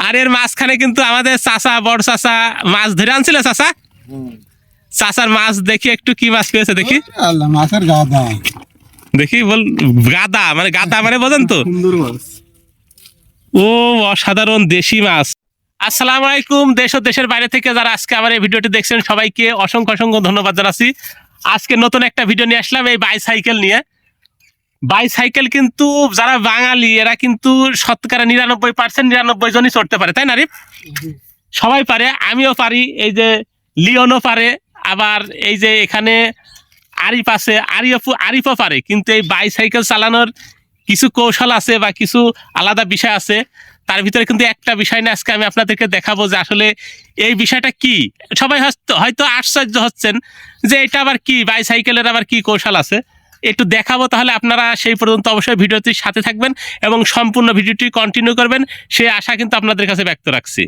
আর এর মাঝখানে কিন্তু আমাদের চাচা বড় চাচা মাছ ধরে আনছিল। চাচা চাচার মাছ দেখি একটু কি মাছ পেয়েছে দেখি। আল্লাহ মাছের গাদা দেখি বল গাদা মানে গাদা মানে বোঝেন তো। সুন্দর মাছ। ও অসাধারণ দেশি মাছ। আসসালামু আলাইকুম দেশ ও দেশের বাইরে থেকে যারা আজকে আমার এই ভিডিওটি দেখছেন সবাইকে অসংখ্য অসংখ্য ধন্যবাদ জানাচ্ছি। আজকে নতুন একটা ভিডিও নিয়ে আসলাম এই বাইসাইকেল নিয়ে। বাইসাইকেল কিন্তু যারা বাঙালি এরা কিন্তু শতকরা 99% 99 জনই চড়তে পারে, তাই না আরিফ? সবাই পারে, আমিও পারি, এই যে লিওনও পারে, আবার এই যে এখানে আরিফ আছে, আরিফও পারে। কিন্তু এই বাইসাইকেল চালানোর কিছু কৌশল আছে বা কিছু আলাদা বিষয় আছে। তার ভিতরে কিন্তু একটা বিষয় না আজকে আমি আপনাদেরকে দেখাবো যে আসলে এই বিষয়টা কি। সবাই হয়তো আশ্চর্য হচ্ছেন যে এটা আবার কি, বাইসাইকেলের আবার কি কৌশল আছে, একটু দেখাবো। তাহলে আপনারা সেই পর্যন্ত অবশ্যই ভিডিওটির সাথে থাকবেন এবং সম্পূর্ণ ভিডিওটি কন্টিনিউ করবেন, সেই আশা কিন্তু আপনাদের কাছে ব্যক্ত রাখছি।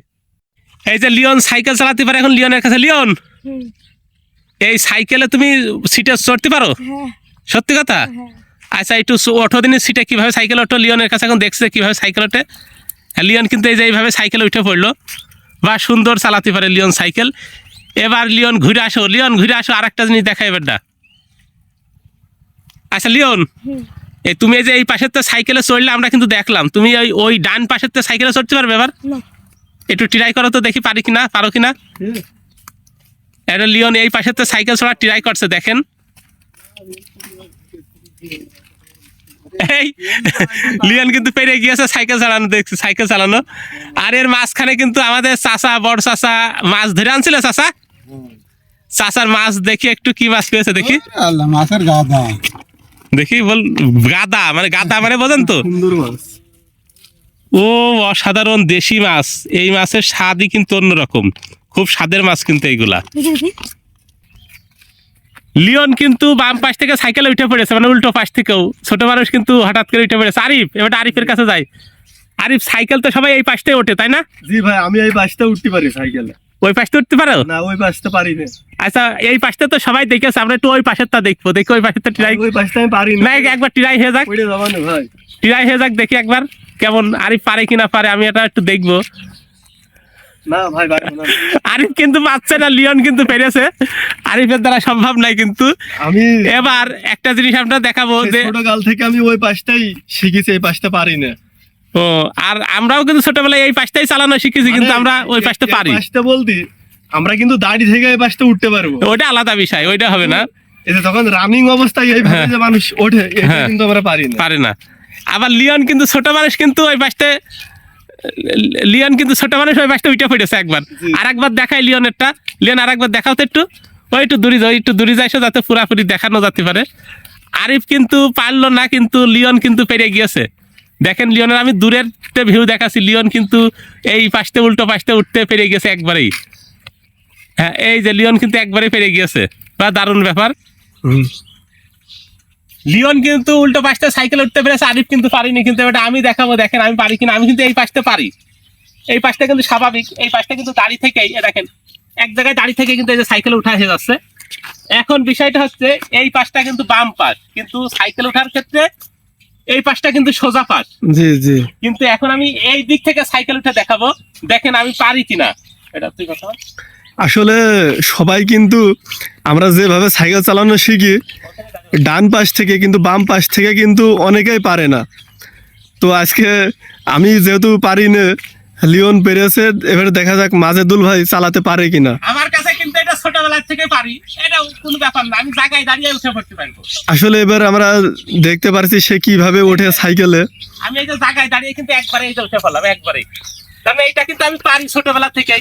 এই যে লিওন সাইকেল চালাতে পারে, এখন লিওনের কাছে। লিওন, এই সাইকেলে তুমি সিটে চড়তে পারো? সত্যি কথা? আচ্ছা, একটু ওঠো দিনের সিটে, কিভাবে সাইকেল ওঠো। লিওনের কাছে এখন দেখছে কিভাবে সাইকেল ওঠে। লিওন কিন্তু এই যে এইভাবে সাইকেলে উঠে পড়লো, বা সুন্দর চালাতে পারে লিওন সাইকেল। এবার লিওন ঘুরে আসো, লিওন ঘুরে আসো, আর একটা জিনিস দেখাই এবার। আচ্ছা লিওন, এই তুমি এই যে এই পাশের তো সাইকেলে চড়লে আমরা কিন্তু দেখলাম, তুমি ওই ডান পাশের তো সাইকেলে চড়তে পারবে? এবার একটু ট্রাই করো তো দেখি পারি কিনা, পারো কিনা। এটা লিওন এই পাশের তো সাইকেল চড়া ট্রাই করছে, দেখেন। এই লিওন কিন্তু পেরে গিয়েছে সাইকেল চালানো, দেখছি সাইকেল চালানো। আর এর মাঝখানে কিন্তু আমাদের চাচা বড় চাচা মাছ ধরে আনছিল। চাচা চাচার মাছ দেখি একটু কি মাছ পেয়েছে দেখি। আল্লাহ মাছের গাদা দেখি বল গাদা মানে গাদা মানে বোঝেন তো। সুন্দর মাছ। ও অসাধারণ দেশি মাছ। এই মাছের স্বাদই কিন্তু অন্যরকম, খুব স্বাদের মাছ কিন্তু এইগুলা। লিওন কিন্তু বাম পাশ থেকে সাইকেলে উঠে পড়েছে, মানে উল্টো পাশ থেকেও। ছোট মানুষ কিন্তু হঠাৎ করে উঠে পড়েছে। আরিফ, এবার আরিফের কাছে যাই। আরিফ, সাইকেল তো সবাই এই পাশটাই ওঠে, তাই না? জি ভাই, আমি এই পাশটা উঠতে পারি সাইকেলে। ওই পাশটা উঠতে পারো না? ওই পাশটা পারি না। আচ্ছা, এই পাশটা তো সবাই দেখেছে, আমরা একটু ওই পাশেরটা দেখবো। দেখি ওই পাশেরটা ট্রাই। ওই পাশটা আমি পারি না, একবার ট্রাই হয়ে যাক, ওইটা যাবা না ভাই। ট্রাই হয়ে যাক, দেখি একবার কেমন আরিফ পারে কিনা পারে, আমি এটা একটু দেখবো। না ভাই পারবো না। আরিফ কিন্তু পাচ্ছে না, লিওন কিন্তু পেরেছে। আরিফের দ্বারা সম্ভব নাই কিন্তু। আমি এবার একটা জিনিস আপনার দেখাবো যে ছোটকাল থেকে আমি ওই পাশটাই শিখেছি, এই পাশটা পারি না। ও, আর আমরাও কিন্তু ছোটবেলায় এই পাশটাই চালানো শিখেছি, কিন্তু আমরা ওই পাশটা পারি। পাশটা বলতে আমরা কিন্তু দাড়ি থেকে এই পাশটা উঠতে পারবো, ওইটা আলাদা বিষয়, ওইটা হবে না। এই যে তখন রানিং অবস্থায় এইভাবে যে মানুষ ওঠে, এটা হ্যাঁ। কিন্তু আমরা পারি না। পারে না। আবার লিওন কিন্তু ছোট মানুষ, কিন্তু ওই পাশটা লিওন কিন্তু ছোট মানুষ ওই পাশটা উঠে পড়েছে একবার। আর একবার দেখাই লিওনেরটা। লিওন আর একবার দেখাও তো একটু। ওই একটু দূরে যাও, একটু দূরে যাইছো যাতে পুরাপুরি দেখানো যেতে পারে। আরিফ কিন্তু পারলো না, কিন্তু লিওন কিন্তু পেরে গিয়েছে। দেখেন লিওনের আমি দূরের ভিউ দেখাচ্ছি, লিওন কিন্তু এই পাশটা উল্টো পাশটা উঠতে পেরে গেছে একবারেই। হ্যাঁ, এই যে লিওন কিন্তু একবারেই পেরে গিয়েছে, বা দারুণ ব্যাপার। লিওন কিন্তু উল্টো পাশটা সাইকেল উঠতে পেরেছে, আরিফ কিন্তু পারিনি। কিন্তু এটা আমি দেখাবো, দেখেন আমি পারি কিনা। আমি কিন্তু এই পাশটা পারি, এই পাশটা কিন্তু স্বাভাবিক। এই পাশটা কিন্তু দাঁড়িয়ে থেকেই, দেখেন এক জায়গায় দাঁড়িয়ে থেকে কিন্তু এই যে সাইকেল উঠা হয়ে যাচ্ছে। এখন বিষয়টা হচ্ছে এই পাশটা কিন্তু বাম পাশ, কিন্তু সাইকেল ওঠার ক্ষেত্রে এই পাশটা কিন্তু সোজা পাশ। জি জি। কিন্তু এখন আমি এই দিক থেকে সাইকেল উঠে দেখাবো, দেখেন আমি পারি কিনা। এটা তুই কথা বল। আসলে সবাই কিন্তু আমরা যেভাবে সাইকেল চালানো শিখি ডান পাশ থেকে, কিন্তু বাম পাশ থেকে কিন্তু অনেকেই পারে না। তো আজকে আমি যেহেতু পারি না, লিওন পেরেছে, এবারে দেখা যাক মাজেদুল ভাই চালাতে পারে কিনা। আমার কাছে কিন্তু এটা ছোটবেলা থেকে পারি, এটা কোনো ব্যাপার না, আমি জায়গায় দাঁড়িয়ে উঠে পড়তে পারবো। আসলে এবার আমরা দেখতে পারছি সে কিভাবে ওঠে সাইকেলে। আমি এই যে জায়গায় দাঁড়িয়ে কিন্তু একবারে এই যে উঠে পড়লাম, একবারে। তাহলে এটা কিন্তু আমি পারি ছোটবেলা থেকে,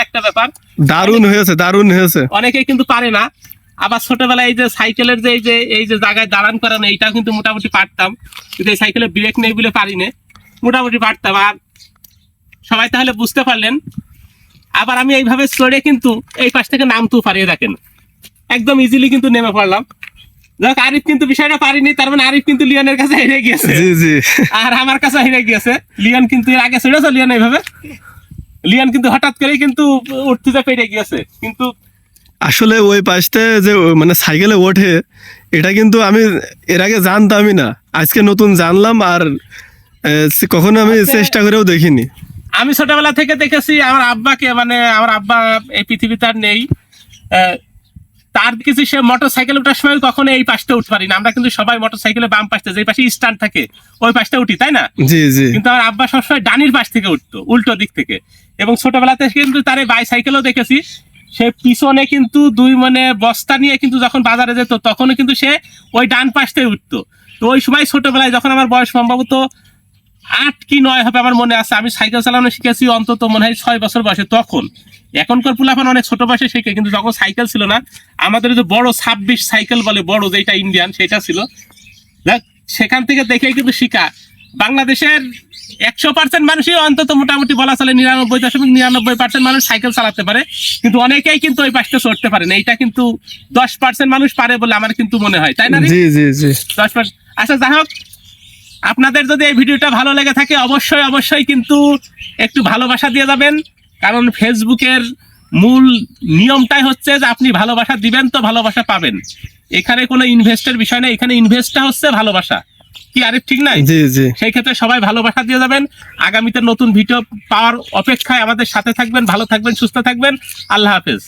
একটা ব্যাপার। দারুণ হয়েছে, দারুণ হয়েছে। অনেকেই কিন্তু পারে না। আবার ছোটবেলায় এই যে সাইকেলের যে এই যে জায়গায় দাঁড়ান করানো, এইটাও কিন্তু মোটামুটি পারতাম, কিন্তু এই সাইকেলে ব্রেক নেই বলে পারি না, মোটামুটি পারতাম। আর সবাই তাহলে বুঝতে পারলেন। আবার আমি এইভাবে চড়ে কিন্তু এই পাশ থেকে নামতেও পারি, দেখেন একদম ইজিলি কিন্তু নেমে পড়লাম। যাক, আরিফ কিন্তু বিষয়টা পারিনি, তার মানে আরিফ কিন্তু লিওনের কাছে হেরে গিয়েছে। জি জি। আর আমার কাছে হেরে গিয়েছে। লিওন কিন্তু এর আগে চড়েছে, লিওন এইভাবে। লিওন কিন্তু হঠাৎ করেই কিন্তু উঠতে যা পেরে গিয়েছে। কিন্তু আসলে ওই পাশটা যে মানে সাইকেলে ওঠে, এটা কিন্তু আমি এর আগে জানতামই না, আজকে নতুন জানলাম। আর কখনো আমি চেষ্টা করেও দেখিনি। আমি ছোটবেলা থেকে দেখেছি আমার আব্বাকে, মানে আমার আব্বা এই পৃথিবীতে আর নেই, তার কিছু সে মোটর সাইকেল ওঠার সময় কখনো এই পাশটা উঠতে পারি না। আমরা কিন্তু সবাই মোটর সাইকেলে বাম পাশটা, যে পাশে স্ট্যান্ড থাকে ওই পাশটা উঠি, তাই না? জি জি কিন্তু আমার আব্বা সবসময় ডানির পাশ থেকে উঠতো, উল্টো দিক থেকে। এবং ছোটবেলাতে কিন্তু তার এই বাইসাইকেলও দেখেছি, সে পিছনে কিন্তু দুই মানে বস্তা নিয়ে কিন্তু যখন বাজারে যেত তখনও কিন্তু সে ওই ডান পাশ থেকে উঠতো। তো ওই সময় ছোটবেলায় যখন আমার বয়স সম্ভবত 8 কি 9 হবে আমার মনে আছে, আমি সাইকেল চালানো শিখেছি অন্তত মনে হয় 6 বছর বয়সে। তখন এখনকার পোলাপান অনেক ছোট বয়সে শেখে, কিন্তু যখন সাইকেল ছিল না, আমাদের যে বড় 26 সাইকেল বলে বড়, যেটা ইন্ডিয়ান, সেটা ছিল। দেখ, সেখান থেকে দেখে কিন্তু শিখা। বাংলাদেশের 100% মানুষই অন্তত মোটামুটি বলা চলে 99.99% মানুষ সাইকেল চালাতে পারে, কিন্তু অনেকেই কিন্তু ওই পাশটা চড়তে পারে না। এইটা কিন্তু 10% মানুষ পারে বলে আমার কিন্তু মনে হয়, তাই না রে? জি জি জি 10%। আচ্ছা, যাই হোক, আপনাদের যদি এই ভিডিওটা ভালো লেগে থাকে অবশ্যই অবশ্যই কিন্তু একটু ভালোবাসা দিয়ে যাবেন, কারণ ফেসবুকের মূল নিয়মটাই হচ্ছে যে আপনি ভালোবাসা দিবেন তো ভালোবাসা পাবেন। এখানে কোনো ইনভেস্টের বিষয় নেই, এখানে ইনভেস্টটা হচ্ছে ভালোবাসা। কি আরে ঠিক নাই? জি জি সেই ক্ষেত্রে সবাই ভালোবাসা দিয়ে যাবেন। আগামীতে নতুন ভিডিও পাওয়ার অপেক্ষায় আমাদের সাথে থাকবেন। ভালো থাকবেন, সুস্থ থাকবেন। আল্লাহ হাফেজ।